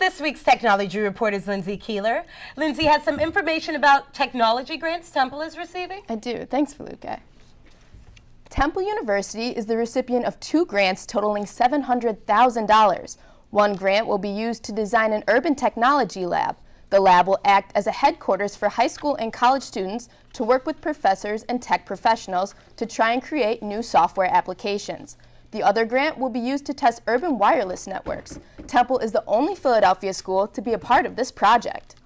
this week's Technology Report is Lindsay Keeler. Lindsay has some information about technology grants Temple is receiving. I do. Thanks, Foluke. Temple University is the recipient of 2 grants totaling $700,000. One grant will be used to design an urban technology lab. The lab will act as a headquarters for high school and college students to work with professors and tech professionals to try and create new software applications. The other grant will be used to test urban wireless networks. Temple is the only Philadelphia school to be a part of this project.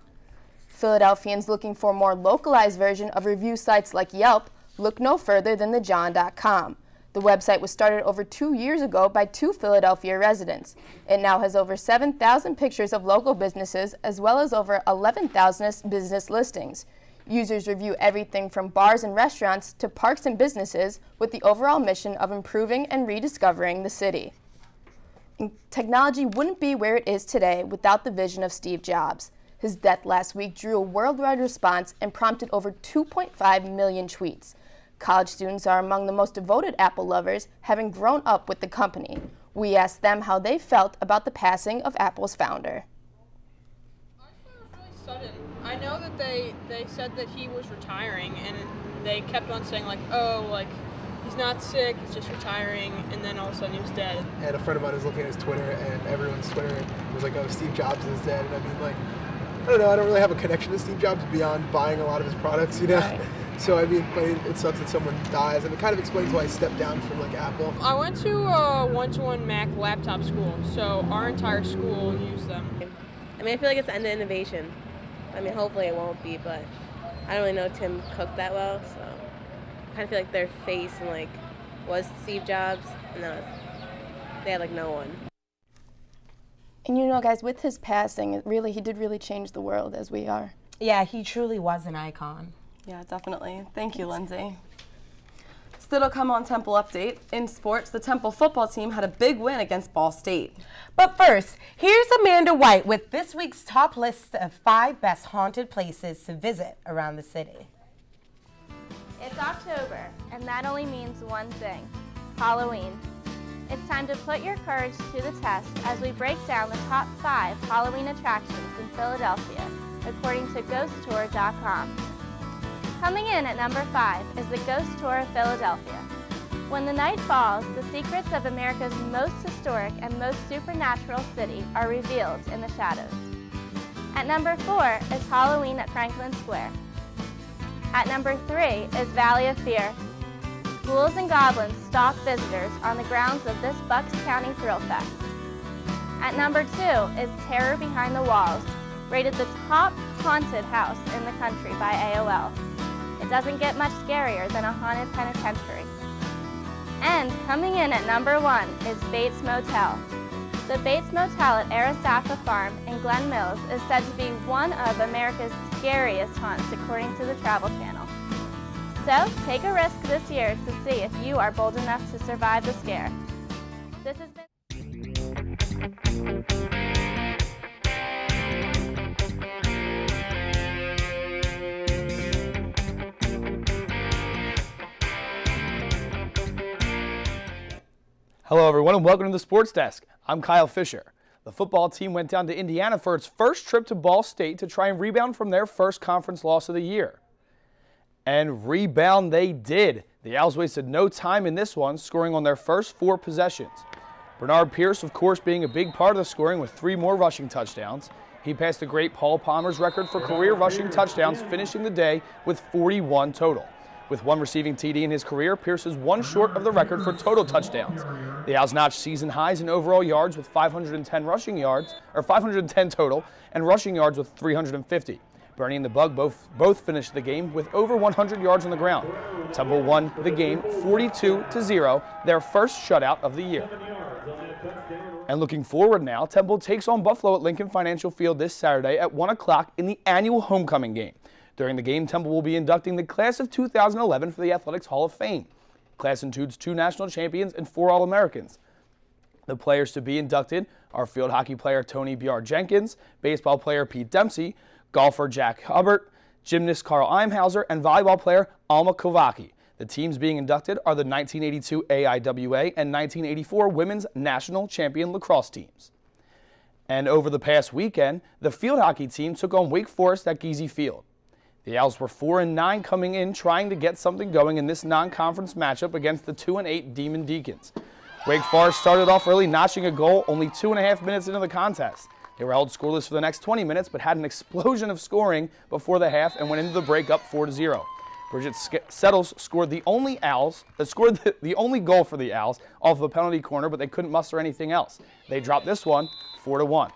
Philadelphians looking for a more localized version of review sites like Yelp look no further than thejohn.com. The website was started over 2 years ago by 2 Philadelphia residents. It now has over 7,000 pictures of local businesses as well as over 11,000 business listings. Users review everything from bars and restaurants to parks and businesses with the overall mission of improving and rediscovering the city. And technology wouldn't be where it is today without the vision of Steve Jobs. His death last week drew a worldwide response and prompted over 2.5 million tweets. College students are among the most devoted Apple lovers, having grown up with the company. We asked them how they felt about the passing of Apple's founder. I thought it was really sudden. I know that they said that he was retiring, and they kept on saying like, oh, like he's not sick, he's just retiring, and then all of a sudden he was dead. And a friend of mine was looking at his Twitter, and everyone's Twitter was like, oh, Steve Jobs is dead. And I mean, like, I don't know, I don't really have a connection to Steve Jobs beyond buying a lot of his products, you know? Right. So I mean, but it sucks that someone dies, and it kind of explains why I stepped down from like Apple. I went to a one-to-one Mac laptop school, so our entire school used them. I mean, I feel like it's the end of innovation. I mean, hopefully it won't be, but I don't really know Tim Cook that well, so I kind of feel like their face and like was Steve Jobs, and then they had like no one. And you know, guys, with his passing, he did really change the world as we are. Yeah, he truly was an icon. Yeah, definitely. Thank you, Lindsay. Still to come on Temple Update. In sports, the Temple football team had a big win against Ball State. But first, here's Amanda White with this week's top list of 5 best haunted places to visit around the city. It's October, and that only means one thing: Halloween. It's time to put your courage to the test as we break down the top 5 Halloween attractions in Philadelphia, according to GhostTour.com. Coming in at number 5 is the Ghost Tour of Philadelphia. When the night falls, the secrets of America's most historic and most supernatural city are revealed in the shadows. At number 4 is Halloween at Franklin Square. At number 3 is Valley of Fear. Ghouls and goblins stalk visitors on the grounds of this Bucks County Thrill Fest. At number 2 is Terror Behind the Walls, rated the top haunted house in the country by AOL. It doesn't get much scarier than a haunted penitentiary. And coming in at number 1 is Bates Motel. The Bates Motel at Arisafa Farm in Glen Mills is said to be one of America's scariest haunts according to the Travel Channel. So take a risk this year to see if you are bold enough to survive the scare. This has been Hello everyone and welcome to the Sports Desk. I'm Kyle Fisher. The football team went down to Indiana for its first trip to Ball State to try and rebound from their first conference loss of the year. And rebound they did. The Owls wasted no time in this one, scoring on their first 4 possessions. Bernard Pierce, of course, being a big part of the scoring with 3 more rushing touchdowns. He passed the great Paul Palmer's record for career rushing touchdowns, finishing the day with 41 total. With 1 receiving TD in his career, Pierce is 1 short of the record for total touchdowns. The Owls notched season highs in overall yards with 510 rushing yards, or 510 total, and rushing yards with 350. Bernie and the Bug both finished the game with over 100 yards on the ground. Temple won the game 42-0, their first shutout of the year. And looking forward now, Temple takes on Buffalo at Lincoln Financial Field this Saturday at 1 o'clock in the annual homecoming game. During the game, Temple will be inducting the class of 2011 for the Athletics Hall of Fame. The class includes 2 national champions and 4 All-Americans. The players to be inducted are field hockey player Tony B.R. Jenkins, baseball player Pete Dempsey, golfer Jack Hubbard, gymnast Carl Imhauser, and volleyball player Alma Kovacki. The teams being inducted are the 1982 AIWA and 1984 Women's National Champion Lacrosse teams. And over the past weekend, the field hockey team took on Wake Forest at Giese Field. The Owls were 4-9 coming in, trying to get something going in this non-conference matchup against the 2-8 Demon Deacons. Wake Forest started off early, notching a goal only 2.5 minutes into the contest. They were held scoreless for the next 20 minutes, but had an explosion of scoring before the half and went into the break up 4-0. Bridget Settles scored the only goal for the Owls off of a penalty corner, but they couldn't muster anything else. They dropped this one 4-1.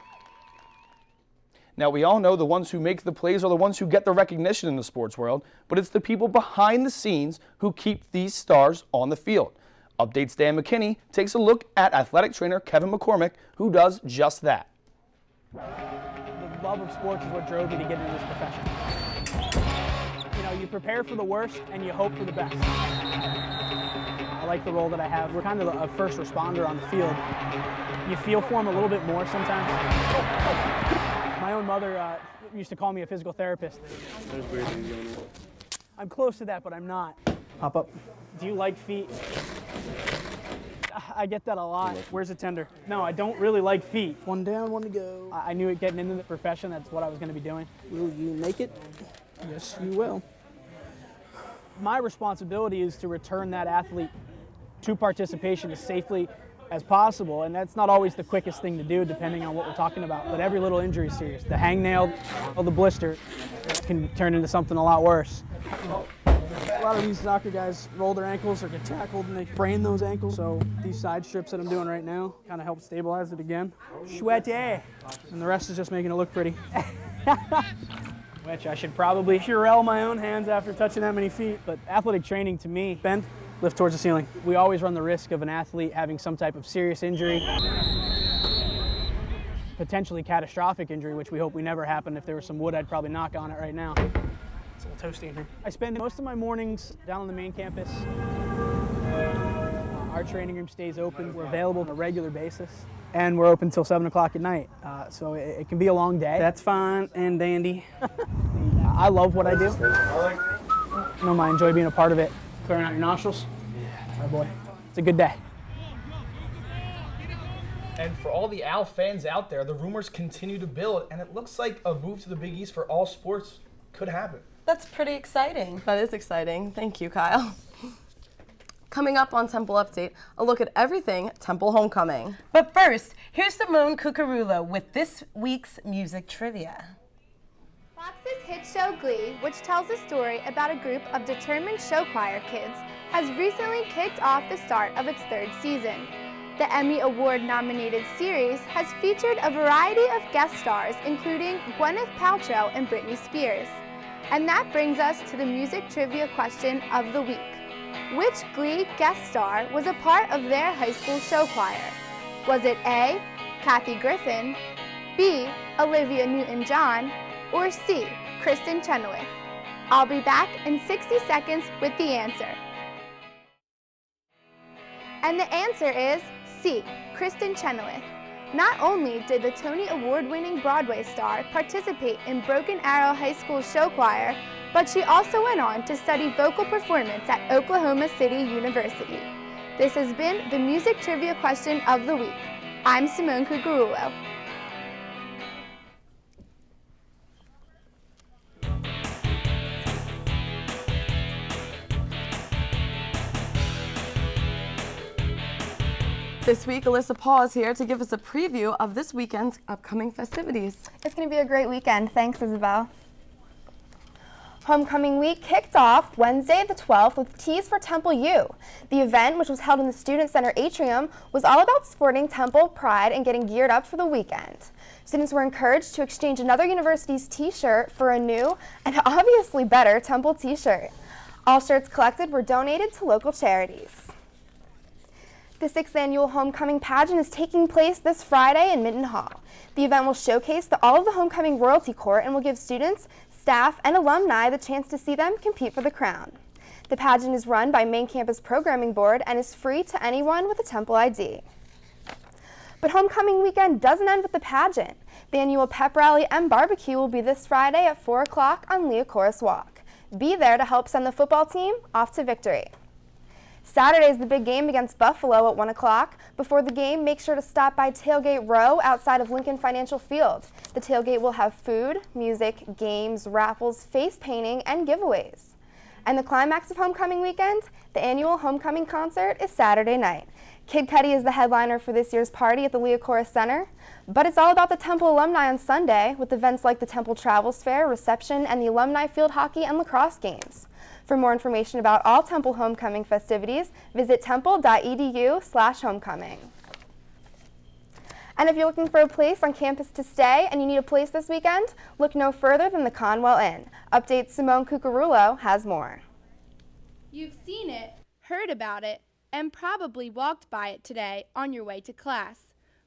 Now, we all know the ones who make the plays are the ones who get the recognition in the sports world, but it's the people behind the scenes who keep these stars on the field. Updates Dan McKinney takes a look at athletic trainer Kevin McCormick, who does just that. The love of sports is what drove me to get into this profession. You know, you prepare for the worst and you hope for the best. I like the role that I have. We're kind of a first responder on the field. You feel for them a little bit more sometimes. My own mother used to call me a physical therapist. There's weird things going on. I'm close to that, but I'm not. Hop up. Do you like feet? I get that a lot. Where's the tender? No, I don't really like feet. One down, one to go. I knew it getting into the profession, that's what I was going to be doing. Will you make it? Yes, you will. My responsibility is to return that athlete to participation as safely as possible, and that's not always the quickest thing to do depending on what we're talking about, but every little injury is serious. The hangnail or the blister can turn into something a lot worse. A lot of these soccer guys roll their ankles or get tackled and they sprain those ankles, so these side strips that I'm doing right now kind of help stabilize it again. Chouette! And the rest is just making it look pretty. Which I should probably Purell my own hands after touching that many feet, but athletic training to me, bend, lift towards the ceiling. We always run the risk of an athlete having some type of serious injury, potentially catastrophic injury, which we hope we never happen. If there was some wood, I'd probably knock on it right now. It's a little toasty in here. I spend most of my mornings down on the main campus. Our training room stays open. We're available on a regular basis, and we're open until 7 o'clock at night. So it can be a long day. That's fine and dandy. I love what I do. I enjoy being a part of it. Clearing out your nostrils? Yeah. Oh boy, it's a good day. And for all the Owl fans out there, the rumors continue to build, and it looks like a move to the Big East for all sports could happen. That's pretty exciting. That is exciting. Thank you, Kyle. Coming up on Temple Update, a look at everything Temple Homecoming. But first, here's Simone Cuccurullo with this week's music trivia. Fox's hit show Glee, which tells a story about a group of determined show choir kids, has recently kicked off the start of its 3rd season. The Emmy Award-nominated series has featured a variety of guest stars, including Gwyneth Paltrow and Britney Spears. And that brings us to the music trivia question of the week. Which Glee guest star was a part of their high school show choir? Was it A, Kathy Griffin, B, Olivia Newton-John, or C, Kristen Chenoweth? I'll be back in 60 seconds with the answer. And the answer is C, Kristen Chenoweth. Not only did the Tony Award-winning Broadway star participate in Broken Arrow High School show choir, but she also went on to study vocal performance at Oklahoma City University. This has been the music trivia question of the week. I'm Simone Cuccurullo. This week, Alyssa Paugh is here to give us a preview of this weekend's upcoming festivities. It's going to be a great weekend. Thanks, Isabel. Homecoming week kicked off Wednesday the 12th with Tees for Temple U. The event, which was held in the Student Center atrium, was all about sporting Temple pride and getting geared up for the weekend. Students were encouraged to exchange another university's t-shirt for a new and obviously better Temple t-shirt. All shirts collected were donated to local charities. The 6th annual Homecoming pageant is taking place this Friday in Minton Hall. The event will showcase all of the Homecoming Royalty Court and will give students, staff, and alumni the chance to see them compete for the crown. The pageant is run by Main Campus Programming Board and is free to anyone with a Temple ID. But Homecoming weekend doesn't end with the pageant. The annual pep rally and barbecue will be this Friday at 4 o'clock on Leocoris Walk. Be there to help send the football team off to victory. Saturday is the big game against Buffalo at 1 o'clock. Before the game, make sure to stop by Tailgate Row outside of Lincoln Financial Field. The tailgate will have food, music, games, raffles, face painting, and giveaways. And the climax of homecoming weekend, the annual homecoming concert, is Saturday night. Kid Cudi is the headliner for this year's party at the Leocora Center. But it's all about the Temple alumni on Sunday, with events like the Temple Travels Fair, reception, and the alumni field hockey and lacrosse games. For more information about all Temple homecoming festivities, visit temple.edu/homecoming. And if you're looking for a place on campus to stay and you need a place this weekend, look no further than the Conwell Inn. Update Simone Cuccurullo has more. You've seen it, heard about it, and probably walked by it today on your way to class.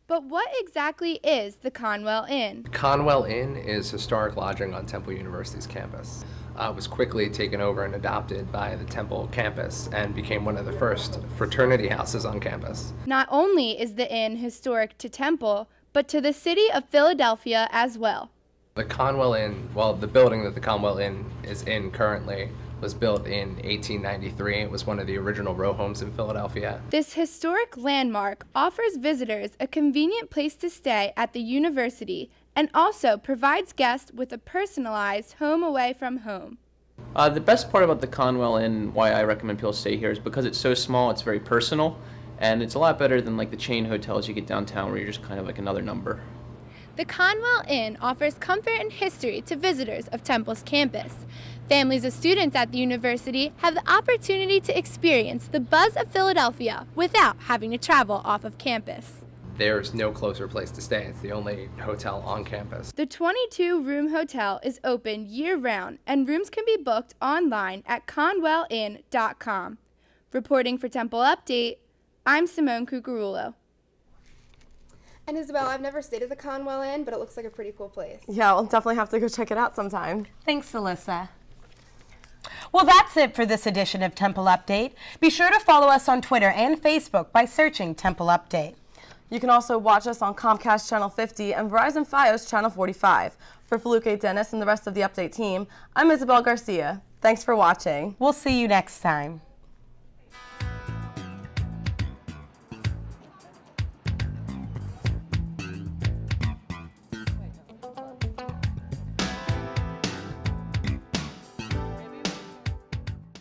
But what exactly is the Conwell Inn? Conwell Inn is historic lodging on Temple University's campus. It was quickly taken over and adopted by the Temple campus and became one of the first fraternity houses on campus. Not only is the inn historic to Temple, but to the city of Philadelphia as well. The Conwell Inn, well, the building that the Conwell Inn is in currently was built in 1893. It was one of the original row homes in Philadelphia. This historic landmark offers visitors a convenient place to stay at the university and also provides guests with a personalized home away from home. The best part about the Conwell Inn, why I recommend people stay here, is because it's so small, it's very personal, and it's a lot better than like the chain hotels you get downtown where you're just kind of like another number. The Conwell Inn offers comfort and history to visitors of Temple's campus. Families of students at the university have the opportunity to experience the buzz of Philadelphia without having to travel off of campus. There's no closer place to stay. It's the only hotel on campus. The 22-room hotel is open year-round, and rooms can be booked online at conwellinn.com. Reporting for Temple Update, I'm Simone Cuccurullo. And Isabel, I've never stayed at the Conwell Inn, but it looks like a pretty cool place. Yeah, we'll definitely have to go check it out sometime. Thanks, Alyssa. Well, that's it for this edition of Temple Update. Be sure to follow us on Twitter and Facebook by searching Temple Update. You can also watch us on Comcast Channel 50 and Verizon Fios Channel 45. For Foluke Denis and the rest of the Update team, I'm Isabel Garcia. Thanks for watching. We'll see you next time.